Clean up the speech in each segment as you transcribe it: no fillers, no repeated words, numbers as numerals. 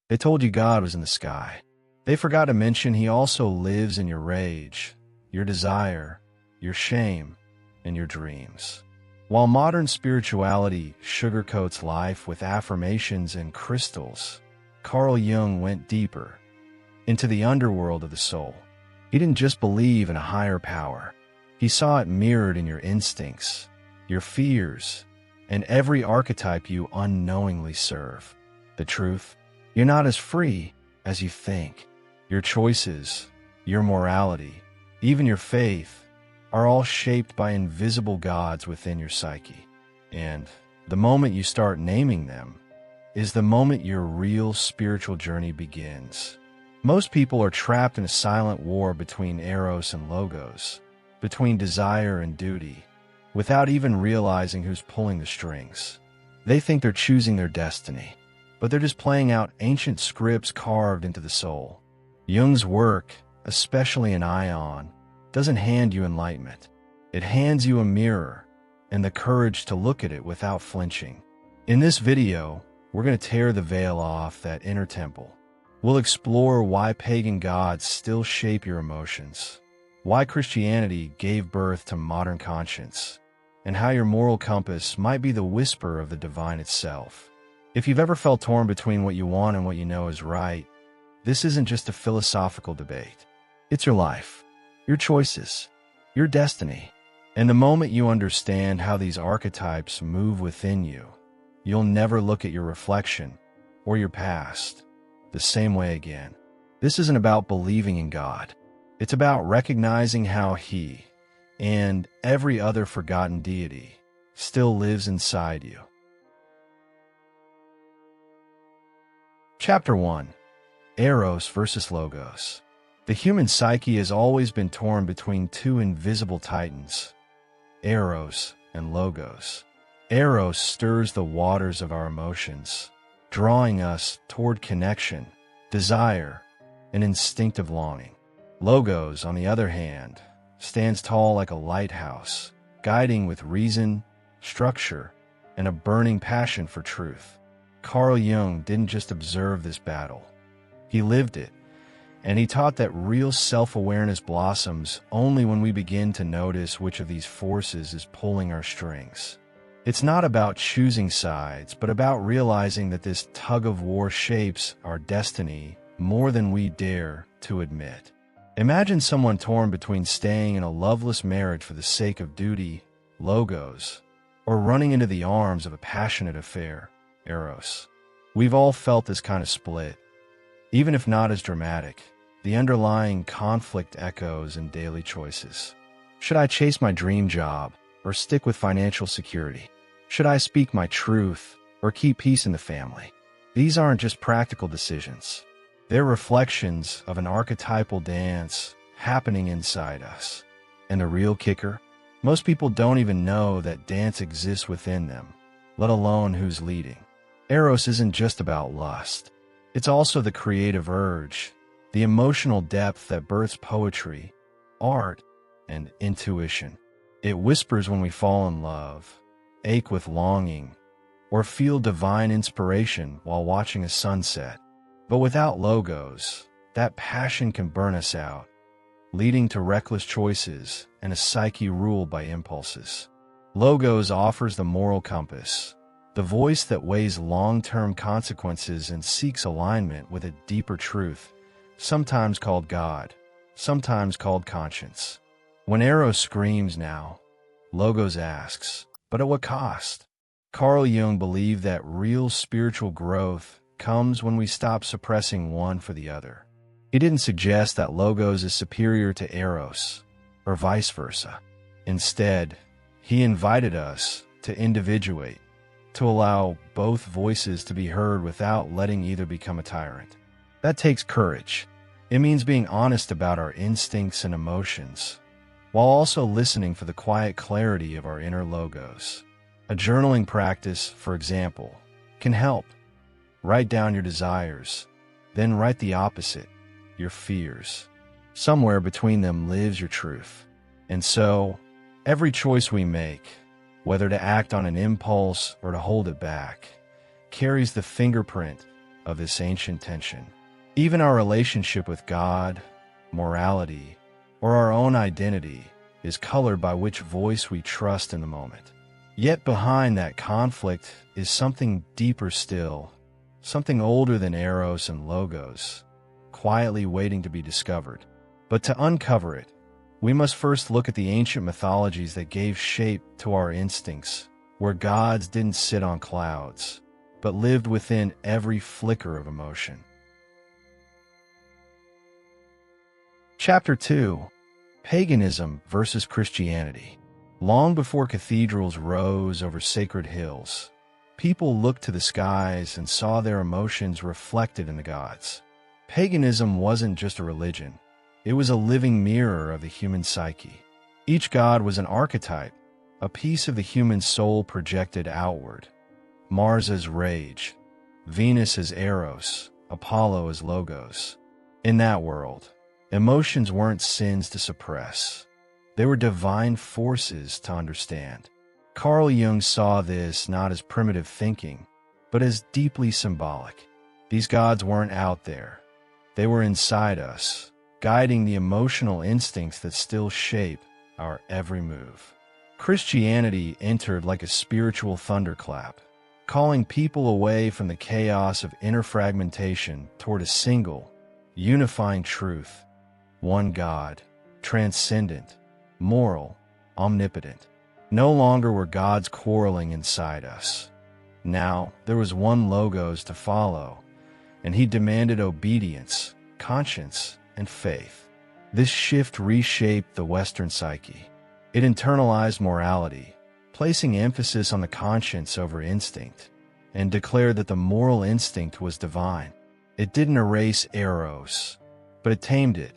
They told you God was in the sky. They forgot to mention he also lives in your rage, your desire, your shame, and your dreams. While modern spirituality sugarcoats life with affirmations and crystals, Carl Jung went deeper into the underworld of the soul. He didn't just believe in a higher power. He saw it mirrored in your instincts, your fears, and every archetype you unknowingly serve. The truth: you're not as free as you think. Your choices, your morality, even your faith, are all shaped by invisible gods within your psyche. And the moment you start naming them is the moment your real spiritual journey begins. Most people are trapped in a silent war between Eros and Logos, between desire and duty, without even realizing who's pulling the strings. They think they're choosing their destiny, but they're just playing out ancient scripts carved into the soul. Jung's work, especially in Aion, doesn't hand you enlightenment. It hands you a mirror and the courage to look at it without flinching. In this video, we're going to tear the veil off that inner temple. We'll explore why pagan gods still shape your emotions, why Christianity gave birth to modern conscience, and how your moral compass might be the whisper of the divine itself. If you've ever felt torn between what you want and what you know is right, this isn't just a philosophical debate. It's your life, your choices, your destiny. And the moment you understand how these archetypes move within you, you'll never look at your reflection or your past the same way again. This isn't about believing in God. It's about recognizing how He, and every other forgotten deity, still lives inside you. Chapter 1. Eros versus Logos. The human psyche has always been torn between two invisible titans, Eros and Logos. Eros stirs the waters of our emotions, drawing us toward connection, desire, and instinctive longing. Logos, on the other hand, stands tall like a lighthouse, guiding with reason, structure, and a burning passion for truth. Carl Jung didn't just observe this battle. He lived it, and he taught that real self-awareness blossoms only when we begin to notice which of these forces is pulling our strings. It's not about choosing sides, but about realizing that this tug-of-war shapes our destiny more than we dare to admit. Imagine someone torn between staying in a loveless marriage for the sake of duty, Logos, or running into the arms of a passionate affair, Eros. We've all felt this kind of split. Even if not as dramatic, the underlying conflict echoes in daily choices. Should I chase my dream job or stick with financial security? Should I speak my truth or keep peace in the family? These aren't just practical decisions. They're reflections of an archetypal dance happening inside us. And the real kicker? Most people don't even know that dance exists within them, let alone who's leading. Eros isn't just about lust. It's also the creative urge, the emotional depth that births poetry, art, and intuition. It whispers when we fall in love, ache with longing, or feel divine inspiration while watching a sunset. But without Logos, that passion can burn us out, leading to reckless choices and a psyche ruled by impulses. Logos offers the moral compass, the voice that weighs long-term consequences and seeks alignment with a deeper truth, sometimes called God, sometimes called conscience. When Eros screams now, Logos asks, but at what cost? Carl Jung believed that real spiritual growth comes when we stop suppressing one for the other. He didn't suggest that Logos is superior to Eros, or vice versa. Instead, he invited us to individuate, to allow both voices to be heard without letting either become a tyrant. That takes courage. It means being honest about our instincts and emotions, while also listening for the quiet clarity of our inner Logos. A journaling practice, for example, can help. Write down your desires, then write the opposite, your fears. Somewhere between them lives your truth. And so, every choice we make, whether to act on an impulse or to hold it back, carries the fingerprint of this ancient tension. Even our relationship with God, morality, or our own identity is colored by which voice we trust in the moment. Yet behind that conflict is something deeper still, something older than Eros and Logos, quietly waiting to be discovered. But to uncover it, we must first look at the ancient mythologies that gave shape to our instincts, where gods didn't sit on clouds, but lived within every flicker of emotion. Chapter 2. Paganism versus Christianity. Long before cathedrals rose over sacred hills, people looked to the skies and saw their emotions reflected in the gods. Paganism wasn't just a religion. It was a living mirror of the human psyche. Each god was an archetype, a piece of the human soul projected outward. Mars as rage, Venus as Eros, Apollo as Logos. In that world, emotions weren't sins to suppress. They were divine forces to understand. Carl Jung saw this not as primitive thinking, but as deeply symbolic. These gods weren't out there. They were inside us, guiding the emotional instincts that still shape our every move. Christianity entered like a spiritual thunderclap, calling people away from the chaos of inner fragmentation toward a single, unifying truth. One God, transcendent, moral, omnipotent. No longer were gods quarreling inside us. Now there was one Logos to follow, and he demanded obedience, conscience, and faith. This shift reshaped the Western psyche. It internalized morality, placing emphasis on the conscience over instinct, and declared that the moral instinct was divine. It didn't erase Eros, but it tamed it,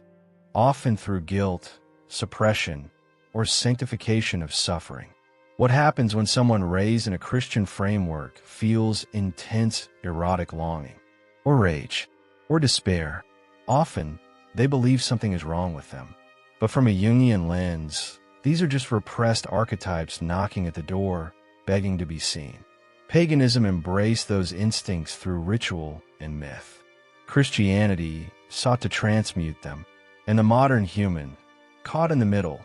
often through guilt, suppression, or sanctification of suffering. What happens when someone raised in a Christian framework feels intense erotic longing, or rage, or despair? Often, they believe something is wrong with them. But from a Jungian lens, these are just repressed archetypes knocking at the door, begging to be seen. Paganism embraced those instincts through ritual and myth. Christianity sought to transmute them, and the modern human, caught in the middle,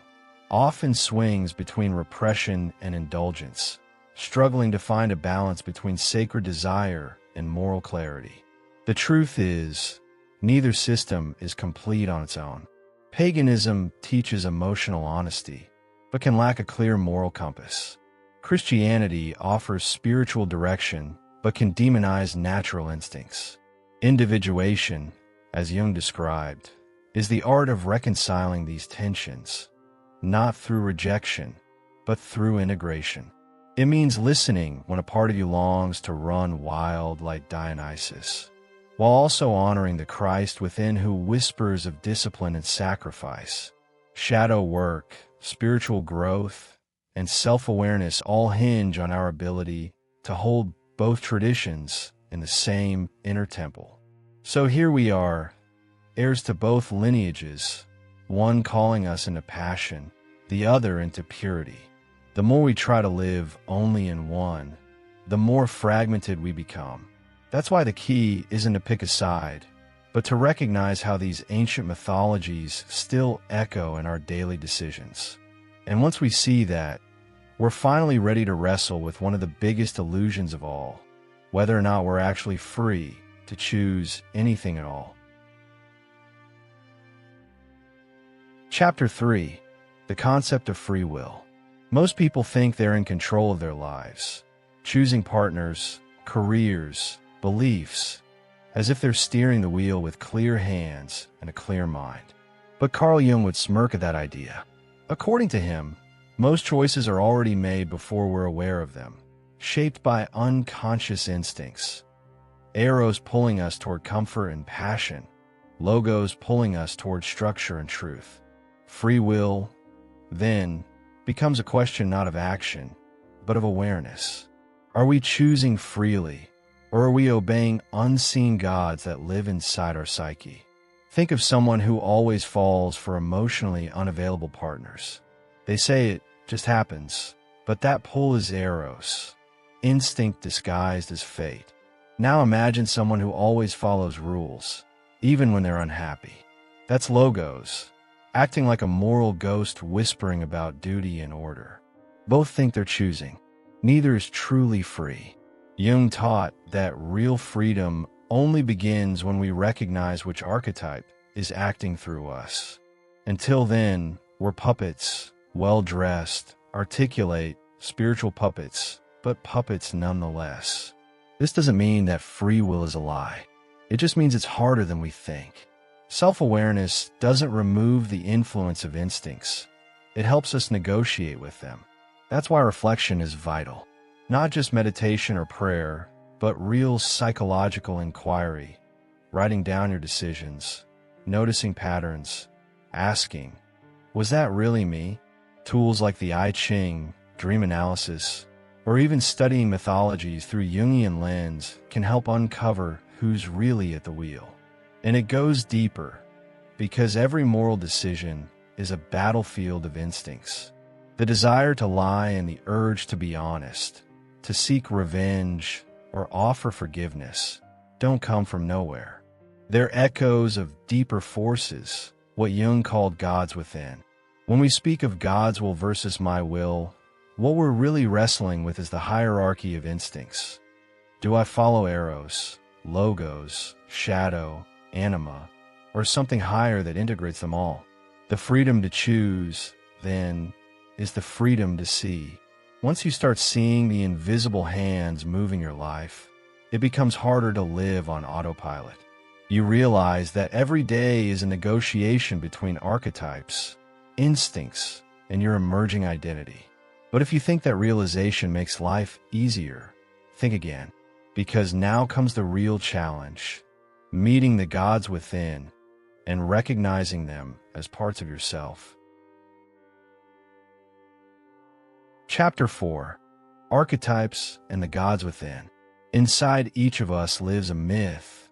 often swings between repression and indulgence, struggling to find a balance between sacred desire and moral clarity. The truth is, neither system is complete on its own. Paganism teaches emotional honesty, but can lack a clear moral compass. Christianity offers spiritual direction, but can demonize natural instincts. Individuation, as Jung described, is the art of reconciling these tensions, not through rejection, but through integration. It means listening when a part of you longs to run wild like Dionysus, while also honoring the Christ within who whispers of discipline and sacrifice. Shadow work, spiritual growth, and self-awareness all hinge on our ability to hold both traditions in the same inner temple. So here we are, heirs to both lineages, one calling us into passion, the other into purity. The more we try to live only in one, the more fragmented we become. That's why the key isn't to pick a side, but to recognize how these ancient mythologies still echo in our daily decisions. And once we see that, we're finally ready to wrestle with one of the biggest illusions of all, whether or not we're actually free to choose anything at all. Chapter 3. The concept of free will. Most people think they're in control of their lives, choosing partners, careers, beliefs, as if they're steering the wheel with clear hands and a clear mind. But Carl Jung would smirk at that idea. According to him, most choices are already made before we're aware of them, shaped by unconscious instincts. Eros pulling us toward comfort and passion, Logos pulling us toward structure and truth. Free will, then, becomes a question not of action, but of awareness. Are we choosing freely, or are we obeying unseen gods that live inside our psyche? Think of someone who always falls for emotionally unavailable partners. They say it just happens, but that pull is Eros, instinct disguised as fate. Now imagine someone who always follows rules, even when they're unhappy. That's Logos, acting like a moral ghost whispering about duty and order. Both think they're choosing. Neither is truly free. Jung taught that real freedom only begins when we recognize which archetype is acting through us. Until then, we're puppets, well-dressed, articulate, spiritual puppets, but puppets nonetheless. This doesn't mean that free will is a lie. It just means it's harder than we think. Self-awareness doesn't remove the influence of instincts. It helps us negotiate with them. That's why reflection is vital. Not just meditation or prayer, but real psychological inquiry. Writing down your decisions, noticing patterns, asking, was that really me? Tools like the I Ching, dream analysis, or even studying mythologies through Jungian lens can help uncover who's really at the wheel. And it goes deeper, because every moral decision is a battlefield of instincts. The desire to lie and the urge to be honest, to seek revenge or offer forgiveness, don't come from nowhere. They're echoes of deeper forces, what Jung called gods within. When we speak of God's will versus my will, what we're really wrestling with is the hierarchy of instincts. Do I follow Eros, Logos, shadow, anima, or something higher that integrates them all? The freedom to choose, then, is the freedom to see. Once you start seeing the invisible hands moving your life, it becomes harder to live on autopilot. You realize that every day is a negotiation between archetypes, instincts, and your emerging identity. But if you think that realization makes life easier, think again, because now comes the real challenge, meeting the gods within and recognizing them as parts of yourself. Chapter 4. Archetypes and the Gods Within. Inside each of us lives a myth,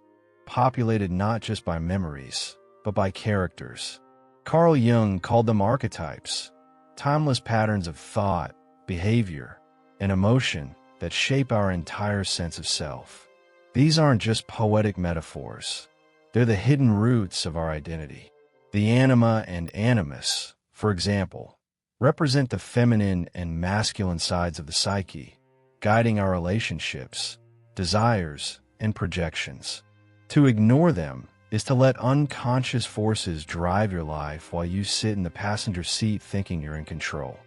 populated not just by memories, but by characters. Carl Jung called them archetypes, timeless patterns of thought, behavior, and emotion that shape our entire sense of self. These aren't just poetic metaphors. They're the hidden roots of our identity. The anima and animus, for example, represent the feminine and masculine sides of the psyche, guiding our relationships, desires, and projections. To ignore them is to let unconscious forces drive your life while you sit in the passenger seat thinking you're in control.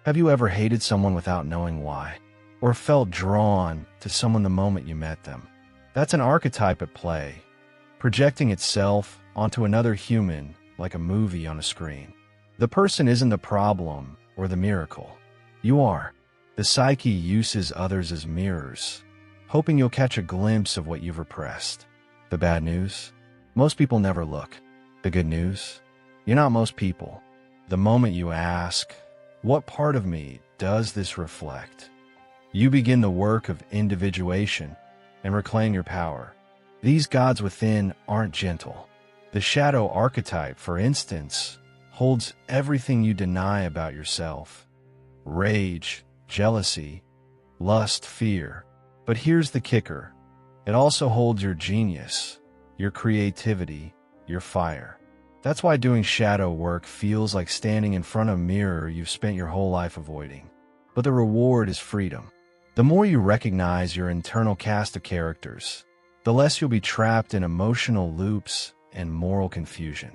Have you ever hated someone without knowing why? Or felt drawn to someone the moment you met them? That's an archetype at play, projecting itself onto another human like a movie on a screen. The person isn't the problem or the miracle. You are. The psyche uses others as mirrors, hoping you'll catch a glimpse of what you've repressed. The bad news? Most people never look. The good news? You're not most people. The moment you ask, what part of me does this reflect? You begin the work of individuation and reclaim your power. These gods within aren't gentle. The shadow archetype, for instance, holds everything you deny about yourself. Rage, jealousy, lust, fear. But here's the kicker. It also holds your genius, your creativity, your fire. That's why doing shadow work feels like standing in front of a mirror you've spent your whole life avoiding. But the reward is freedom. The more you recognize your internal cast of characters, the less you'll be trapped in emotional loops and moral confusion.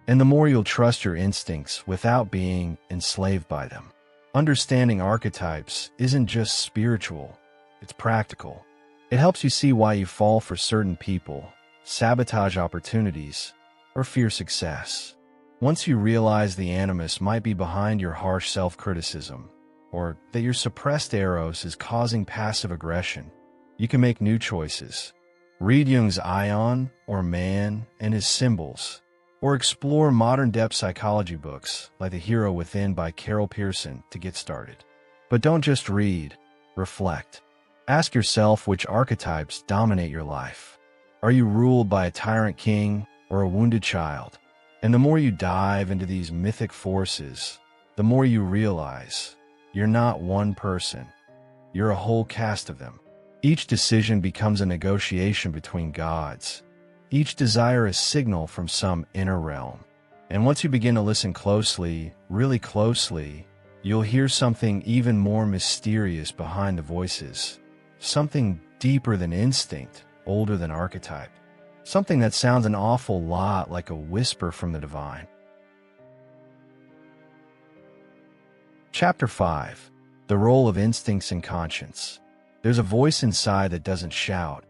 And the more you'll trust your instincts without being enslaved by them. Understanding archetypes isn't just spiritual, it's practical. It helps you see why you fall for certain people, sabotage opportunities, or fear success. Once you realize the animus might be behind your harsh self-criticism, or that your suppressed Eros is causing passive aggression, you can make new choices. Read Jung's Aion, or Man, and his symbols, or explore modern depth psychology books like The Hero Within by Carol Pearson to get started. But don't just read, reflect. Ask yourself which archetypes dominate your life. Are you ruled by a tyrant king or a wounded child? And the more you dive into these mythic forces, the more you realize you're not one person. You're a whole cast of them. Each decision becomes a negotiation between gods. Each desire a signal from some inner realm. And once you begin to listen closely, really closely, you'll hear something even more mysterious behind the voices. Something deeper than instinct, older than archetype. Something that sounds an awful lot like a whisper from the divine. Chapter 5. The Role of Instincts and Conscience. There's a voice inside that doesn't shout.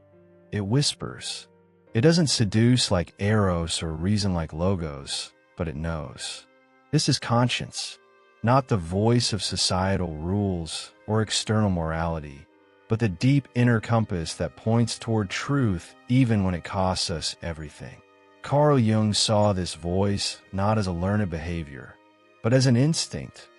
It whispers. It doesn't seduce like Eros or reason like Logos, but it knows. This is conscience, not the voice of societal rules or external morality, but the deep inner compass that points toward truth even when it costs us everything. Carl Jung saw this voice not as a learned behavior, but as an instinct,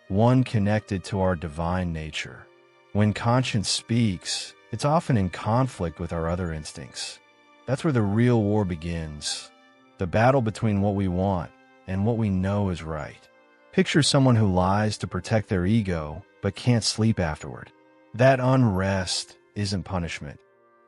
one connected to our divine nature. When conscience speaks, it's often in conflict with our other instincts. That's where the real war begins, the battle between what we want and what we know is right. Picture someone who lies to protect their ego but can't sleep afterward. That unrest isn't punishment.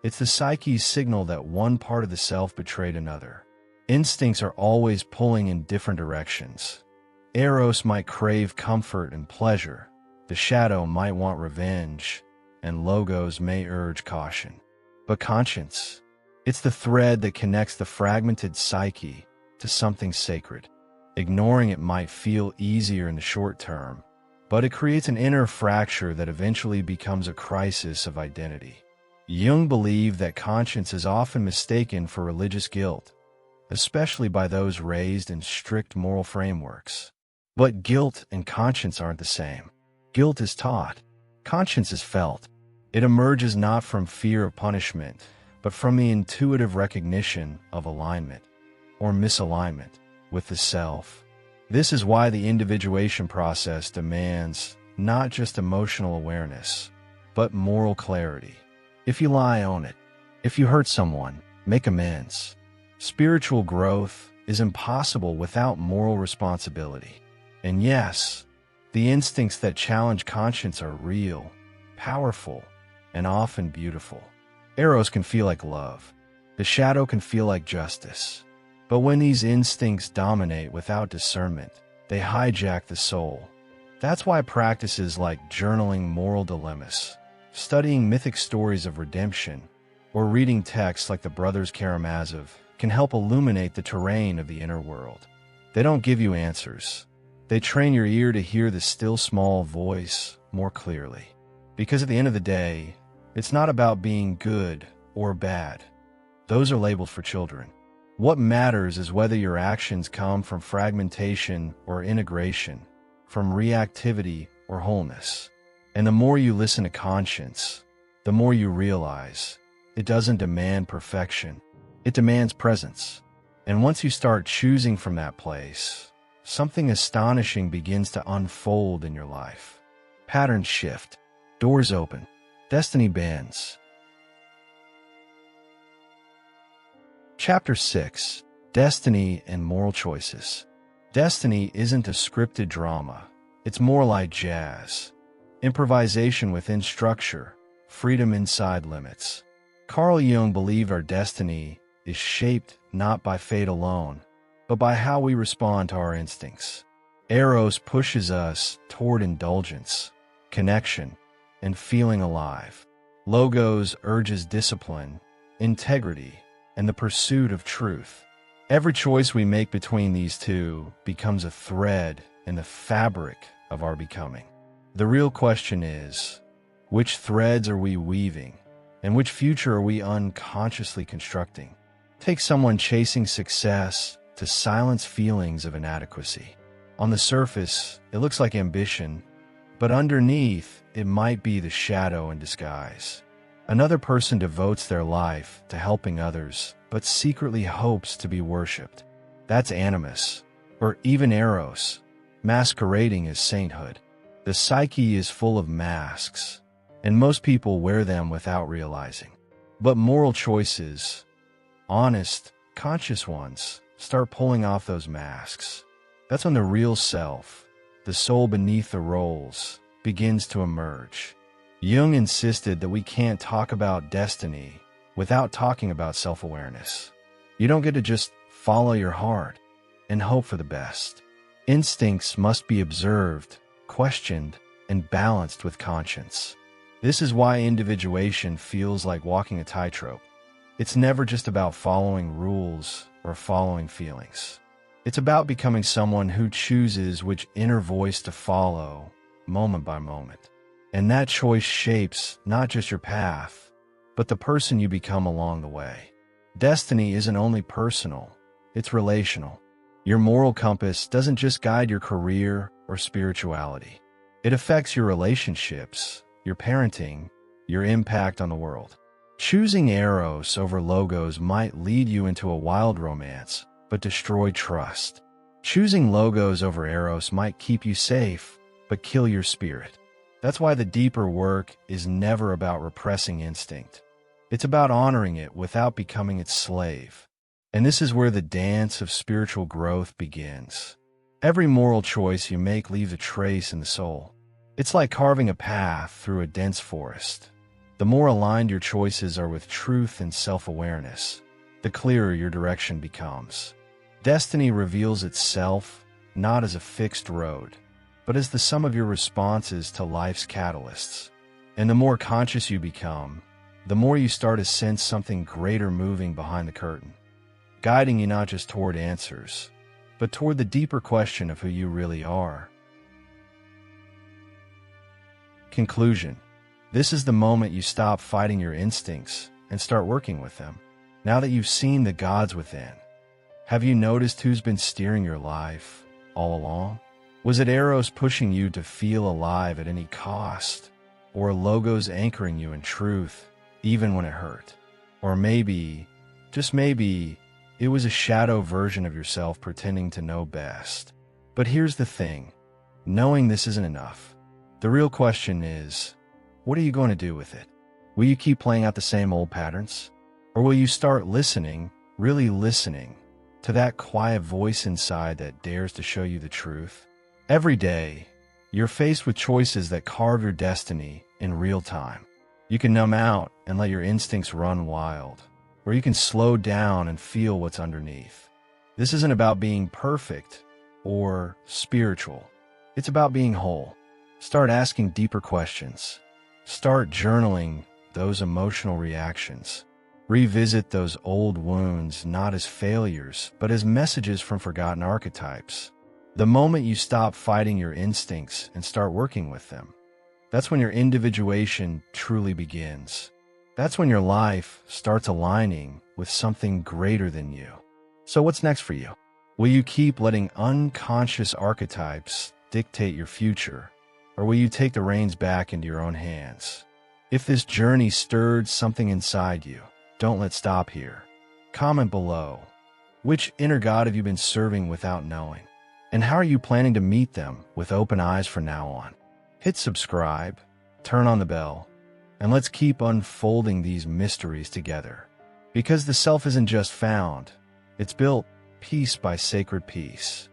It's the psyche's signal that one part of the self betrayed another. Instincts are always pulling in different directions. Eros might crave comfort and pleasure. The shadow might want revenge, and Logos may urge caution. But conscience, it's the thread that connects the fragmented psyche to something sacred. Ignoring it might feel easier in the short term, but it creates an inner fracture that eventually becomes a crisis of identity. Jung believed that conscience is often mistaken for religious guilt, especially by those raised in strict moral frameworks. But guilt and conscience aren't the same. Guilt is taught. Conscience is felt. It emerges not from fear of punishment, but from the intuitive recognition of alignment or misalignment with the self. This is why the individuation process demands not just emotional awareness, but moral clarity. If you lie, own it. If you hurt someone, make amends. Spiritual growth is impossible without moral responsibility. And yes, the instincts that challenge conscience are real, powerful, and often beautiful. Eros can feel like love. The shadow can feel like justice. But when these instincts dominate without discernment, they hijack the soul. That's why practices like journaling moral dilemmas, studying mythic stories of redemption, or reading texts like the Brothers Karamazov can help illuminate the terrain of the inner world. They don't give you answers. They train your ear to hear the still small voice more clearly. Because at the end of the day, it's not about being good or bad. Those are labels for children. What matters is whether your actions come from fragmentation or integration, from reactivity or wholeness. And the more you listen to conscience, the more you realize it doesn't demand perfection. It demands presence. And once you start choosing from that place, something astonishing begins to unfold in your life. Patterns shift, doors open, destiny bends. Chapter 6. Destiny and Moral Choices. Destiny isn't a scripted drama. It's more like jazz. Improvisation within structure, freedom inside limits. Carl Jung believed our destiny is shaped not by fate alone, but by how we respond to our instincts. Eros pushes us toward indulgence, connection, and feeling alive. Logos urges discipline, integrity, and the pursuit of truth. Every choice we make between these two becomes a thread in the fabric of our becoming. The real question is, which threads are we weaving, and which future are we unconsciously constructing? Take someone chasing success to silence feelings of inadequacy. On the surface, it looks like ambition, but underneath, it might be the shadow in disguise. Another person devotes their life to helping others, but secretly hopes to be worshipped. That's animus, or even Eros, masquerading as sainthood. The psyche is full of masks, and most people wear them without realizing. But moral choices, honest, conscious ones, start pulling off those masks. That's when the real self, the soul beneath the roles, begins to emerge. Jung insisted that we can't talk about destiny without talking about self-awareness. You don't get to just follow your heart and hope for the best. Instincts must be observed, questioned, and balanced with conscience. This is why individuation feels like walking a tightrope. It's never just about following rules or following feelings. It's about becoming someone who chooses which inner voice to follow, moment by moment. And that choice shapes not just your path, but the person you become along the way. Destiny isn't only personal, it's relational. Your moral compass doesn't just guide your career or spirituality. It affects your relationships, your parenting, your impact on the world. Choosing Eros over Logos might lead you into a wild romance, but destroy trust. Choosing Logos over Eros might keep you safe, but kill your spirit. That's why the deeper work is never about repressing instinct. It's about honoring it without becoming its slave. And this is where the dance of spiritual growth begins. Every moral choice you make leaves a trace in the soul. It's like carving a path through a dense forest. The more aligned your choices are with truth and self-awareness, the clearer your direction becomes. Destiny reveals itself not as a fixed road, but as the sum of your responses to life's catalysts. And the more conscious you become, the more you start to sense something greater moving behind the curtain, guiding you not just toward answers, but toward the deeper question of who you really are. Conclusion. This is the moment you stop fighting your instincts and start working with them. Now that you've seen the gods within, have you noticed who's been steering your life all along? Was it Eros pushing you to feel alive at any cost? Or Logos anchoring you in truth, even when it hurt? Or maybe, just maybe, it was a shadow version of yourself pretending to know best. But here's the thing. Knowing this isn't enough. The real question is, what are you going to do with it? Will you keep playing out the same old patterns? Or will you start listening, really listening, to that quiet voice inside that dares to show you the truth? Every day, you're faced with choices that carve your destiny in real time. You can numb out and let your instincts run wild, or you can slow down and feel what's underneath. This isn't about being perfect or spiritual. It's about being whole. Start asking deeper questions. Start journaling those emotional reactions. Revisit those old wounds not as failures, but as messages from forgotten archetypes. The moment you stop fighting your instincts and start working with them, that's when your individuation truly begins. That's when your life starts aligning with something greater than you. So what's next for you? Will you keep letting unconscious archetypes dictate your future, or will you take the reins back into your own hands? If this journey stirred something inside you, don't let stop here. Comment below. Which inner God have you been serving without knowing? And how are you planning to meet them with open eyes from now on? Hit subscribe, turn on the bell, and let's keep unfolding these mysteries together. Because the self isn't just found, it's built piece by sacred piece.